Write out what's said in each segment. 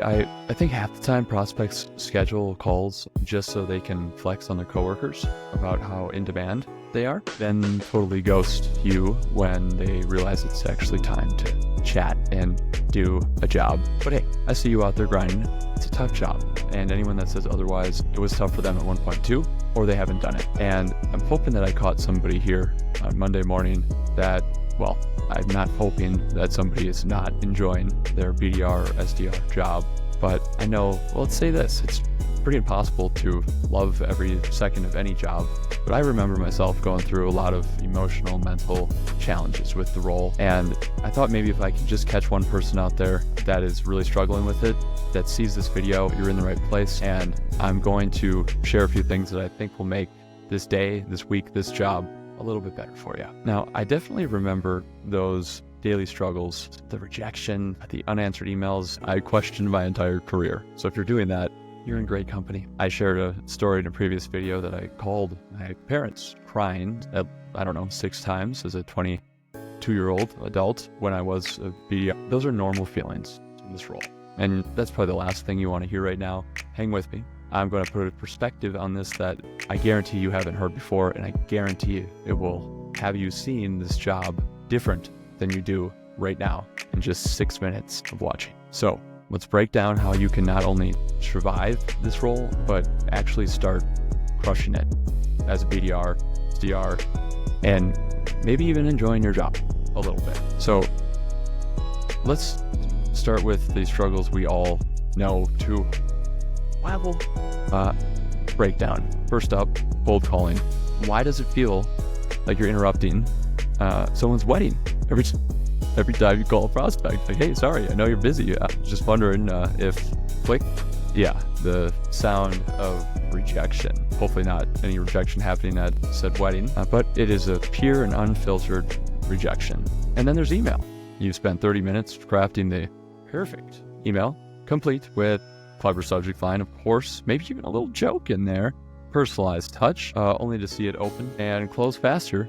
I think half the time prospects schedule calls just so they can flex on their coworkers about how in demand they are, then totally ghost you when they realize it's actually time to chat and do a job. But hey, I see you out there grinding. It's a tough job. And anyone that says otherwise, it was tough for them at one point too, or they haven't done it. And I'm hoping that I caught somebody here on Monday morning that, well, I'm not hoping that somebody is not enjoying their BDR or SDR job, but I know, well, let's say this, it's pretty impossible to love every second of any job, but I remember myself going through a lot of emotional, mental challenges with the role, and I thought maybe if I could just catch one person out there that is really struggling with it, that sees this video, you're in the right place, and I'm going to share a few things that I think will make this day, this week, this job a little bit better for you. Now, I definitely remember those daily struggles, the rejection, the unanswered emails. I questioned my entire career. So if you're doing that, you're in great company. I shared a story in a previous video that I called my parents crying at, 6 times as a 22-year-old adult when I was a BDR. Those are normal feelings in this role. And that's probably the last thing you want to hear right now. Hang with me. I'm going to put a perspective on this that I guarantee you haven't heard before, and I guarantee you it will have you seeing this job different than you do right now in just 6 minutes of watching. So let's break down how you can not only survive this role, but actually start crushing it as a BDR, SDR, and maybe even enjoying your job a little bit. So let's start with the struggles we all know to breakdown. First up, cold calling. Why does it feel like you're interrupting someone's wedding every time you call a prospect? Like, hey, sorry, I know you're busy. Just wondering if click. Yeah, the sound of rejection. Hopefully not any rejection happening at said wedding, but it is a pure and unfiltered rejection. And then there's email. You've spent 30 minutes crafting the perfect email, complete with clever subject line, of course, maybe even a little joke in there, personalized touch, only to see it open and close faster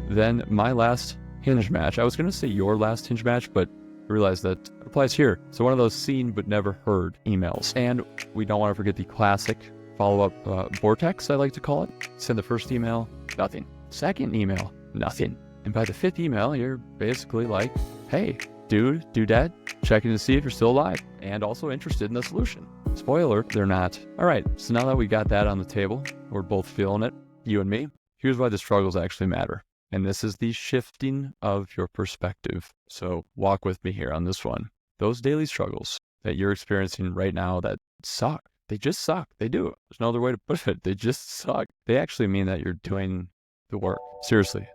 than my last Hinge match. I was going to say your last Hinge match, but I realized that applies here. So one of those seen but never heard emails. And we don't want to forget the classic follow-up vortex, I like to call it. Send the first email, nothing. Second email, nothing. And by the 5th email, you're basically like, hey, dude, dudette, checking to see if you're still alive and also interested in the solution. Spoiler, they're not. All right, so now that we got that on the table, we're both feeling it, you and me, here's why the struggles actually matter. And this is the shifting of your perspective. So walk with me here on this one. Those daily struggles that you're experiencing right now that suck, they just suck. They do. There's no other way to put it. They just suck. They actually mean that you're doing the work. Seriously.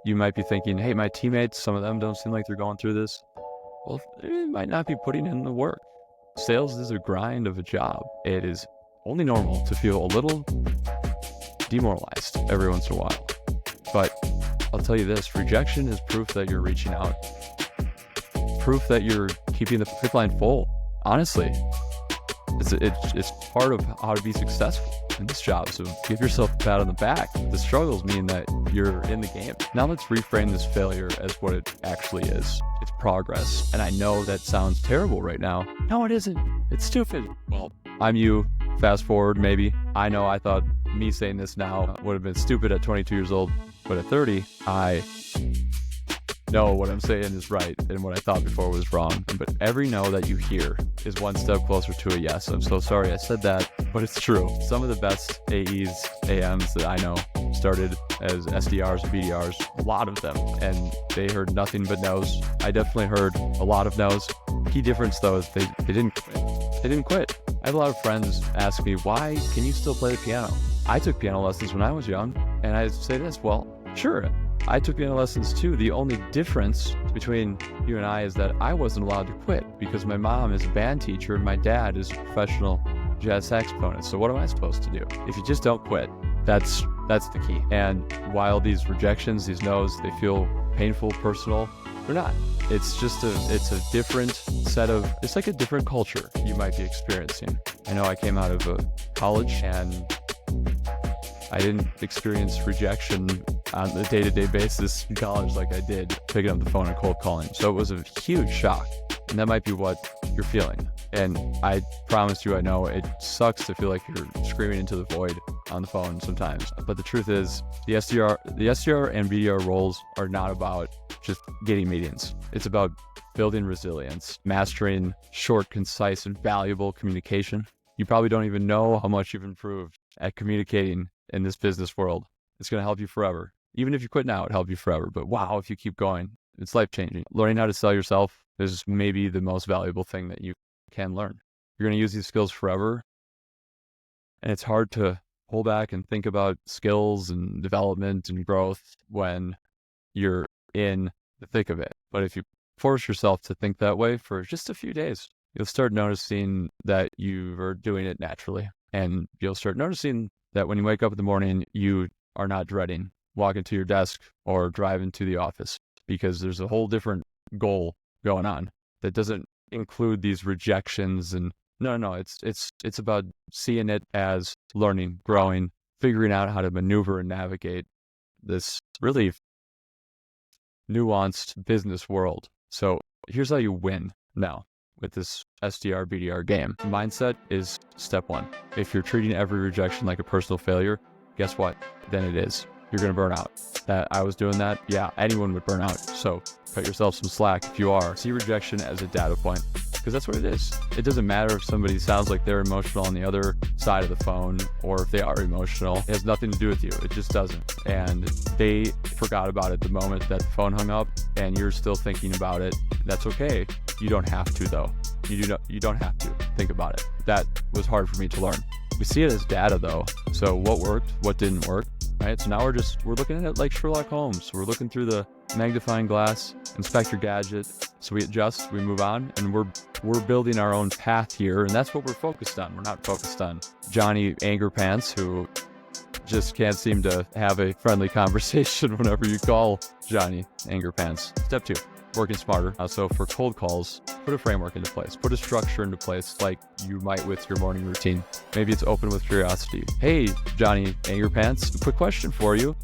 You might be thinking, hey, my teammates, some of them don't seem like they're going through this. Well, they might not be putting in the work. Sales is a grind of a job. It is only normal to feel a little demoralized every once in a while. But I'll tell you this, rejection is proof that you're reaching out. Proof that you're keeping the pipeline full. Honestly, it's part of how to be successful in this job. So give yourself a pat on the back. The struggles mean that you're in the game. Now let's reframe this failure as what it actually is. It's progress. And I know that sounds terrible right now. No, it isn't. It's stupid. Well, I'm you. Fast forward, maybe. I know I thought me saying this now would have been stupid at 22 years old, but at 30, I know what I'm saying is right and what I thought before was wrong. But every no that you hear is one step closer to a yes. I'm so sorry I said that, but it's true. Some of the best AEs, AMs that I know started as SDRs, BDRs, a lot of them, and they heard nothing but no's. I definitely heard a lot of no's. Key difference though is they didn't quit. They didn't quit. I have a lot of friends ask me, why can you still play the piano? I took piano lessons when I was young, and I say this, well, sure, I took piano lessons too. The only difference between you and I is that I wasn't allowed to quit because my mom is a band teacher and my dad is a professional jazz saxophonist. So what am I supposed to do? If you just don't quit, that's the key. And while these rejections, these no's, they feel painful, personal, they're not. It's just it's a different set of, it's like a different culture you might be experiencing. I know I came out of a college and I didn't experience rejection on a day-to-day basis in college like I did picking up the phone and cold calling. So it was a huge shock. And that might be what you're feeling. And I promise you, I know it sucks to feel like you're screaming into the void on the phone sometimes. But the truth is, the SDR and BDR roles are not about just getting meetings. It's about building resilience, mastering short, concise, and valuable communication. You probably don't even know how much you've improved at communicating in this business world. It's going to help you forever. Even if you quit now, it'll help you forever. But wow, if you keep going, it's life-changing. Learning how to sell yourself is maybe the most valuable thing that you can learn. You're going to use these skills forever. And it's hard to pull back and think about skills and development and growth when you're in the thick of it. But if you force yourself to think that way for just a few days, you'll start noticing that you are doing it naturally. And you'll start noticing that when you wake up in the morning, you are not dreading walking to your desk or driving to the office, because there's a whole different goal going on that doesn't include these rejections. And no, it's about seeing it as learning, growing, figuring out how to maneuver and navigate this really nuanced business world. So here's how you win now with this SDR BDR game. Mindset is step one. If you're treating every rejection like a personal failure, guess what? Then it is. You're going to burn out. I was doing that. Yeah, anyone would burn out. So cut yourself some slack if you are. See rejection as a data point, because that's what it is. It doesn't matter if somebody sounds like they're emotional on the other side of the phone, or if they are emotional. It has nothing to do with you. It just doesn't. And they forgot about it the moment that the phone hung up, and you're still thinking about it. That's okay. You don't have to, though. You don't have to think about it. That was hard for me to learn. We see it as data, though. So what worked, what didn't work, right? So now we're looking at it like Sherlock Holmes. We're looking through the magnifying glass, Inspector Gadget. So we adjust, we move on, and we're building our own path here, and that's what we're focused on. We're not focused on Johnny Anger Pants, who just can't seem to have a friendly conversation whenever you call Johnny Anger Pants. Step two, working smarter. So for cold calls, put a framework into place, put a structure into place like you might with your morning routine. Maybe it's open with curiosity. Hey, Johnny Anger Pants, quick question for you.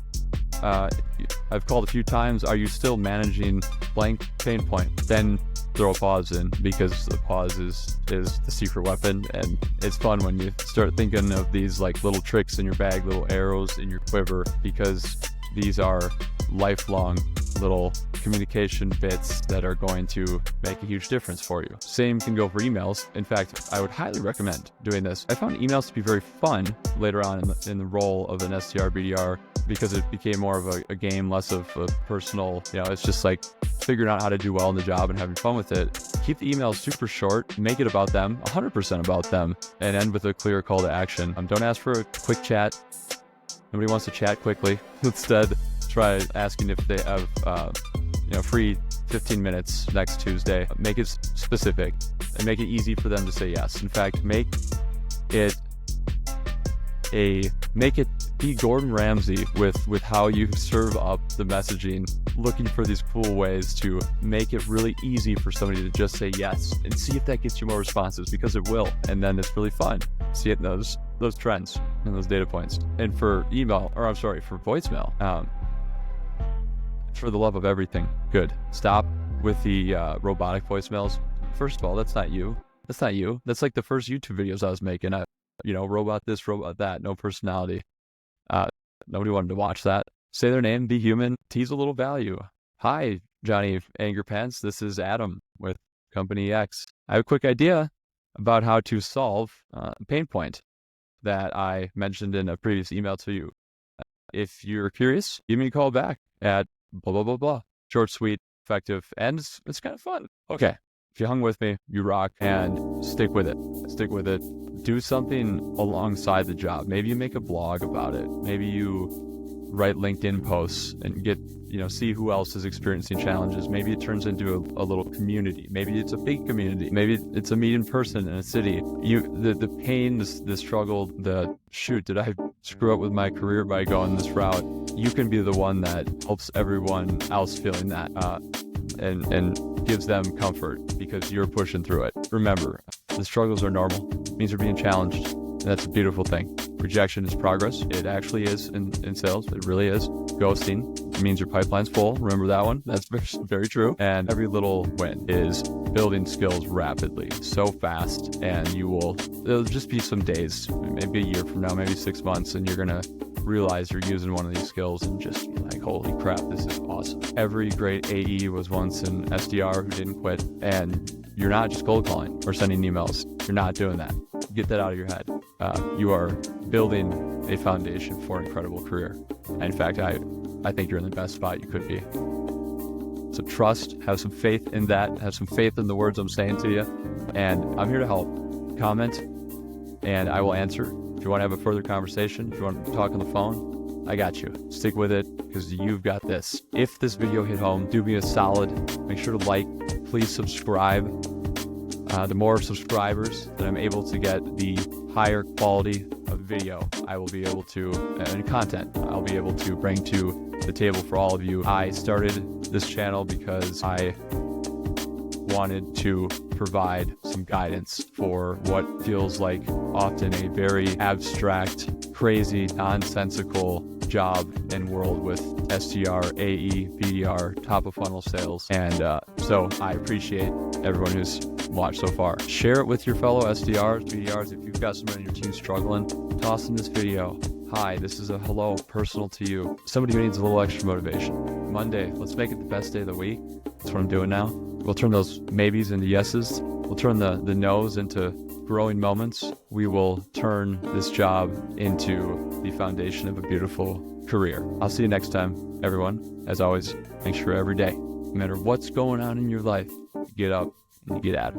I've called a few times. Are you still managing blank pain point? Then throw a pause in, because the pause is the secret weapon. And it's fun when you start thinking of these like little tricks in your bag, little arrows in your quiver, because these are lifelong little communication bits that are going to make a huge difference for you. Same can go for emails. In fact, I would highly recommend doing this. I found emails to be very fun later on in the role of an SDR BDR, because it became more of a game, less of a personal, it's just like figuring out how to do well in the job and having fun with it. Keep the emails super short, make it about them, 100% about them, and end with a clear call to action. Don't ask for a quick chat. Nobody wants to chat quickly. Instead, try asking if they have, free 15 minutes next Tuesday. Make it specific and make it easy for them to say yes. In fact, make it be Gordon Ramsay with how you serve up the messaging, looking for these cool ways to make it really easy for somebody to just say yes, and see if that gets you more responses, because it will. And then it's really fun. See it in those trends and those data points. And for for voicemail, for the love of everything good, stop with the robotic voicemails. First of all, that's not you. That's like the first YouTube videos I was making. Robot this, robot that, no personality. Nobody wanted to watch that. Say their name, be human, tease a little value. Hi, Johnny Anger Pants. This is Adam with Company X. I have a quick idea about how to solve a pain point that I mentioned in a previous email to you. If you're curious, give me a call back at blah, blah, blah, blah. Short, sweet, effective, and it's kind of fun. Okay. If you hung with me, you rock, and stick with it. Do something alongside the job. Maybe you make a blog about it. Maybe you write LinkedIn posts and get, see who else is experiencing challenges. Maybe it turns into a little community. Maybe it's a big community. Maybe it's a meeting person in a city. The pain, the struggle, did I screw up with my career by going this route? You can be the one that helps everyone else feeling that, and gives them comfort because you're pushing through it. Remember, the struggles are normal. It means you're being challenged. And that's a beautiful thing. Rejection is progress. It actually is in sales. It really is. Ghosting means your pipeline's full. Remember that one? That's very true. And every little win is building skills rapidly, so fast, and it'll just be some days, maybe a year from now, maybe 6 months, and you're going to realize you're using one of these skills and just be like, holy crap, this is awesome. Every great AE was once an SDR who didn't quit, and you're not just cold calling or sending emails. You're not doing that. Get that out of your head. You are building a foundation for an incredible career. And in fact, I think you're in the best spot you could be. So trust, have some faith in that, have some faith in the words I'm saying to you, and I'm here to help. Comment, and I will answer. If you want to have a further conversation, if you want to talk on the phone, I got you. Stick with it, because you've got this. If this video hit home, do me a solid. Make sure to like, please subscribe. The more subscribers that I'm able to get, the higher quality of video I will be able to, and content I'll be able to bring to the table for all of you. I started this channel because I wanted to provide some guidance for what feels like often a very abstract, crazy, nonsensical job and world with SDR, AE, BDR, top of funnel sales. And so I appreciate everyone who's watched so far. Share it with your fellow SDRs, BDRs. If you've got someone in your team struggling, toss them this video. Hi, this is a hello personal to you. Somebody who needs a little extra motivation. Monday, let's make it the best day of the week. That's what I'm doing now. We'll turn those maybes into yeses. We'll turn the no's into growing moments. We will turn this job into the foundation of a beautiful career. I'll see you next time, everyone. As always, make sure every day, no matter what's going on in your life, you get up and you get at it.